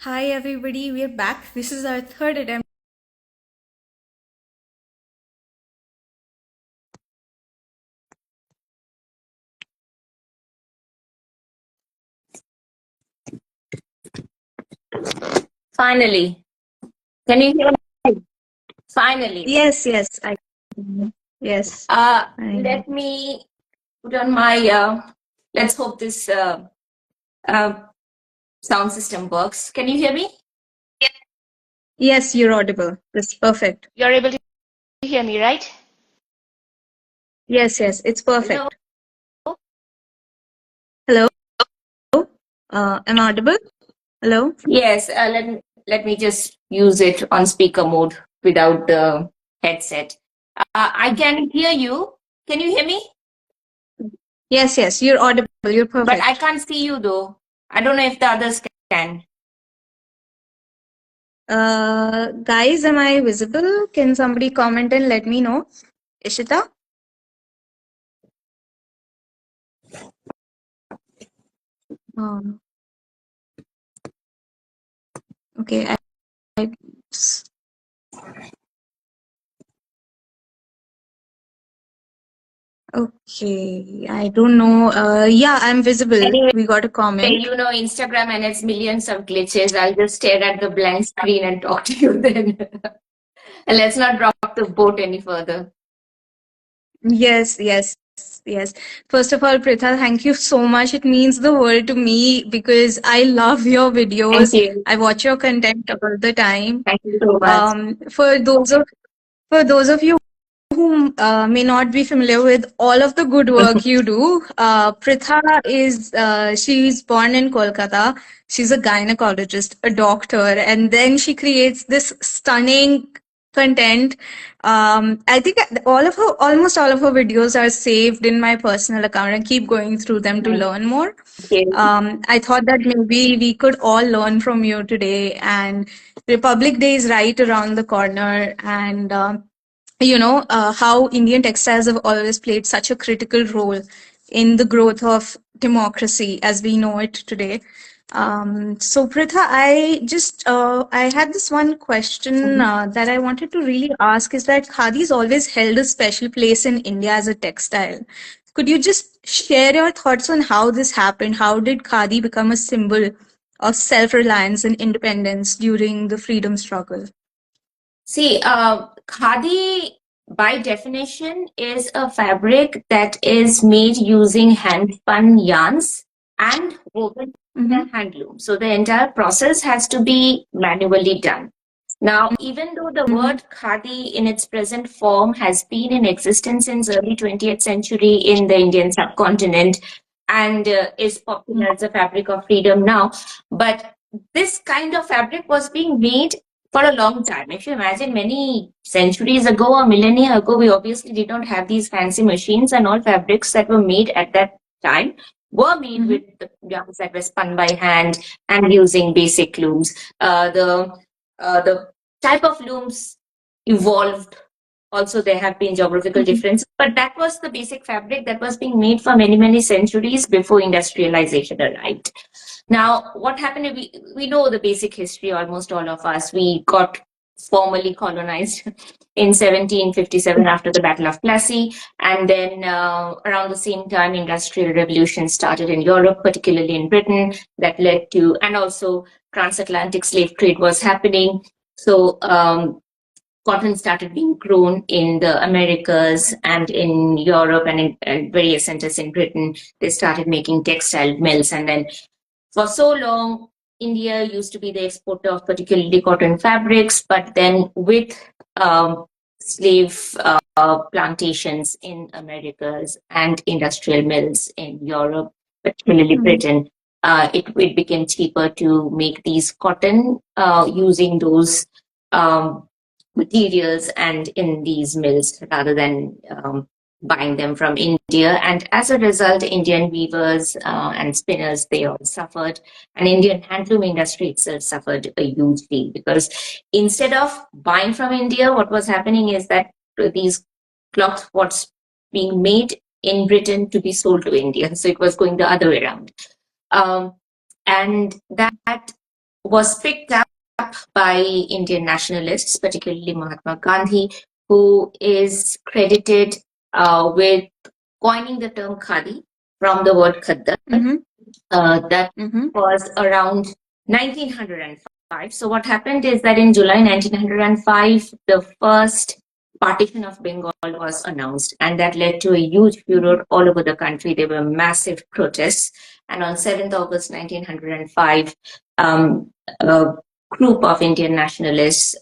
Hi everybody, we're back. This is our third attempt. Finally. Can you hear me? Finally. Yes, I yes. Let me put on my, let's hope this uh, sound system works. Can you hear me? Yes, you're audible. That's perfect. You're able to hear me, right? Yes, it's Hello? perfect. Hello? Am I audible? Hello? Yes, let me just use it on speaker mode without the headset. I can hear you. Can you hear me? Yes, you're audible. You're But I perfect. can't see you though. I don't know if the others can. Guys, am I visible? Can somebody comment and let me know? Ishita? Um, okay, I okay, I don't know. Yeah, I'm visible. Anyway, We got a comment. you know Instagram and its millions of glitches. I'll just stare at the blank screen and talk to you then. And let's not rock the boat any further. Yes. First of all, Pritha, thank you so much. It means the world to me because I love your Thank videos. you. I watch your content all the time. Thank you so much. Um, for those of for those of you who may not be familiar with all of the good work you do, Pritha is she's born in Kolkata. She's a gynecologist, a doctor, and then she creates this stunning content. I think almost all of her videos are saved in my personal account. and keep going through them to Thank learn more. you. I thought that maybe we could all learn from you today. And Republic Day is right around the corner, and how Indian textiles have always played such a critical role in the growth of democracy as we know it today. So Pritha, I had this one question Mhm. that I wanted to really ask is that Khadi's always held a special place in India as a textile. Could you just share your thoughts on how this happened? How did Khadi become a symbol of self-reliance and independence during the freedom struggle? See, khadi by definition is a fabric that is made using hand spun yarns and woven in Mm-hmm. a handloom. So the entire process has to be manually done. Now, even though the Mm-hmm. word khadi in its present form has been in existence since early 20th century in the Indian subcontinent and is popular as a fabric of freedom now, but this kind of fabric was being made for a long time. If you imagine many centuries ago or millennia ago, we obviously did not have these fancy machines, and all fabrics that were made at that time were made Mm-hmm. with the yarns that were spun by hand and using basic looms. The type of looms evolved. Also, there have been geographical Mm-hmm. differences, but that was the basic fabric that was being made for many centuries before industrialization arrived. Now, what happened? We know the basic history, almost all of us. We got formally colonized in 1757 after the Battle of Plassey. And then around the same time, industrial revolution started in Europe, particularly in Britain, that led to, and also transatlantic slave trade was happening. So cotton started being grown in the Americas and in Europe and in various centers in Britain. They started making textile mills, and then for so long, India used to be the exporter of particularly cotton fabrics, but then with slave plantations in Americas and industrial mills in Europe, particularly Britain, it became cheaper to make these cotton using those materials and in these mills rather than buying them from India. And as a result, Indian weavers and spinners, they all suffered. And Indian handloom industry itself suffered a huge deal because instead of buying from India, what was happening is that these cloth was being made in Britain to be sold to India. So it was going the other way around. Um, and that was picked up by Indian nationalists, particularly Mahatma Gandhi, who is credited with coining the term Khadi from the word Khaddar. Mm-hmm. That Mm-hmm. was around 1905. So what happened is that in July 1905, the first partition of Bengal was announced, and that led to a huge furor all over the country. There were massive protests, and on 7th August 1905, a group of Indian nationalists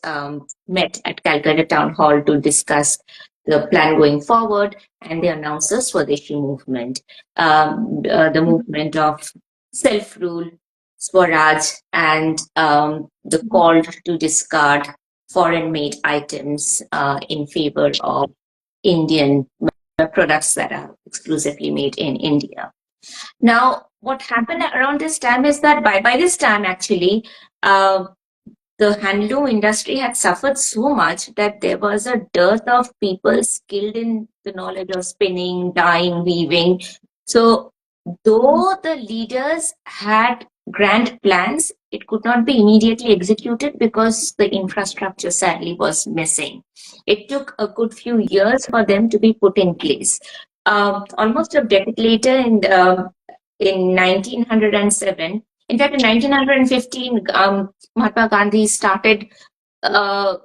met at Calcutta Town Hall to discuss the plan going forward, and they announced the Swadeshi movement, the movement of self-rule, Swaraj, and the call to discard foreign-made items in favor of Indian products that are exclusively made in India. Now, what happened around this time is that by this time, actually, the handloom industry had suffered so much that there was a dearth of people skilled in the knowledge of spinning, dyeing, weaving. So, though the leaders had grand plans, it could not be immediately executed because the infrastructure sadly was missing. It took a good few years for them to be put in place. Almost a decade later, in 1907, in fact, in 1915, Mahatma Gandhi started uh,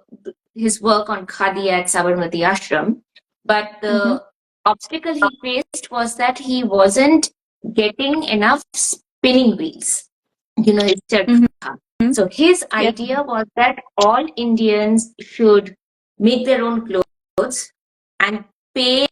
his work on Khadi at Sabarmati Ashram. But the obstacle he faced was that he wasn't getting enough spinning wheels, his charkha. So his idea was that all Indians should make their own clothes and pay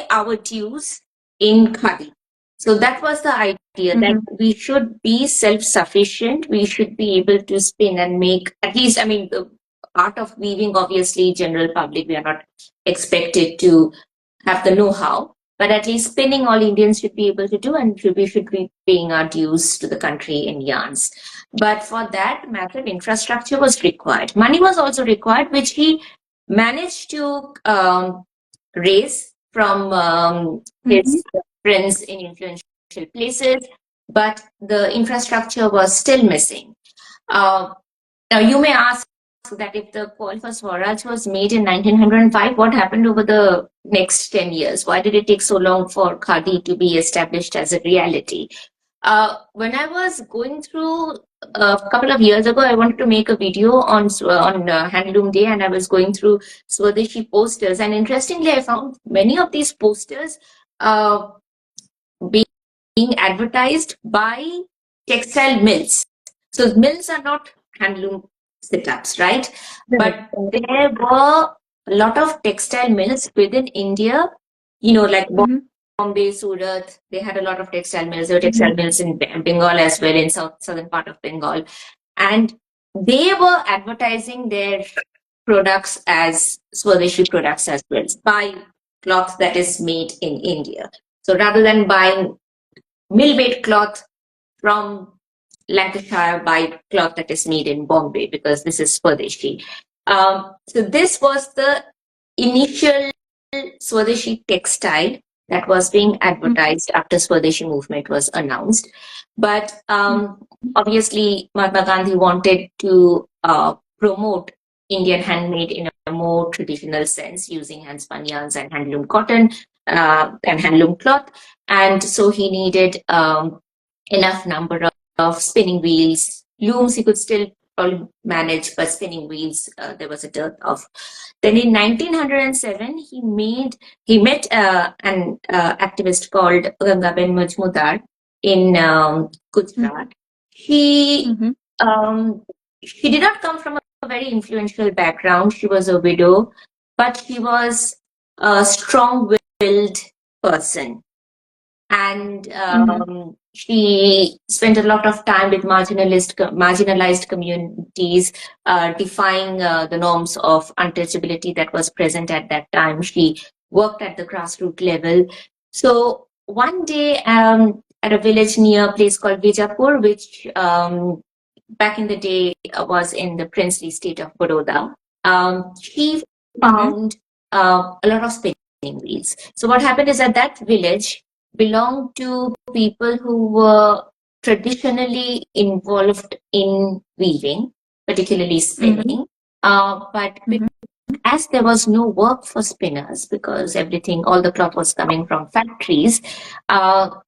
our dues in Khadi. So that was the idea that we should be self-sufficient. We should be able to spin and make, at least, I mean, the art of weaving, obviously, general public, we are not expected to have the know-how, but at least spinning all Indians should be able to do, and we should be paying our dues to the country in yarns. But for that, massive infrastructure was required. Money was also required, which he managed to raise from his friends in influential places, but the infrastructure was still missing. Now, you may ask that if the call for Swaraj was made in 1905, what happened over the next 10 years? Why did it take so long for Khadi to be established as a reality? When I was going through a couple of years ago, I wanted to make a video on Handloom Day, and I was going through Swadeshi posters. And interestingly, I found many of these posters being advertised by textile mills. So mills are not handloom setups, right? But there were a lot of textile mills within India, like Bombay, Surat. They had a lot of textile mills. There were textile mills in Bengal as well, in southern part of Bengal. And they were advertising their products as Swadeshi products as well. Buy cloth that is made in India. So rather than buying mill-made cloth from Lancashire, buy cloth that is made in Bombay, because this is Swadeshi. So this was the initial Swadeshi textile that was being advertised after Swadeshi movement was announced. But obviously, Mahatma Gandhi wanted to promote Indian handmade in a more traditional sense, using hand-spun yarns and handloom cotton and handloom cloth. And so he needed enough number of spinning wheels. Looms he could still probably manage, but spinning wheels there was a dearth of. Then in 1907, he met an activist called Gangaben Majmudar in Gujarat. She did not come from a very influential background. She was a widow, but she was a strong-willed person. And she spent a lot of time with marginalized communities, defying the norms of untouchability that was present at that time. She worked at the grassroots level. So one day at a village near a place called Bijapur, which back in the day was in the princely state of Baroda, she found a lot of spinning wheels. So what happened is that village belonged to people who were traditionally involved in weaving, particularly spinning. But as there was no work for spinners because all the cloth was coming from factories,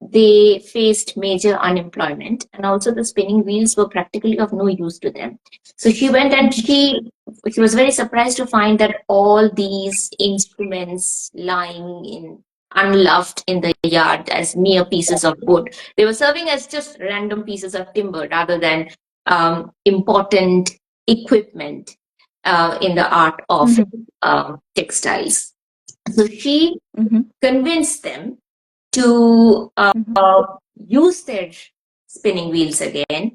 they faced major unemployment, and also the spinning wheels were practically of no use to them. So she went and she was very surprised to find that all these instruments lying in unloved in the yard as mere pieces of wood. They were serving as just random pieces of timber rather than important equipment in the art of textiles. So she convinced them to use their spinning wheels again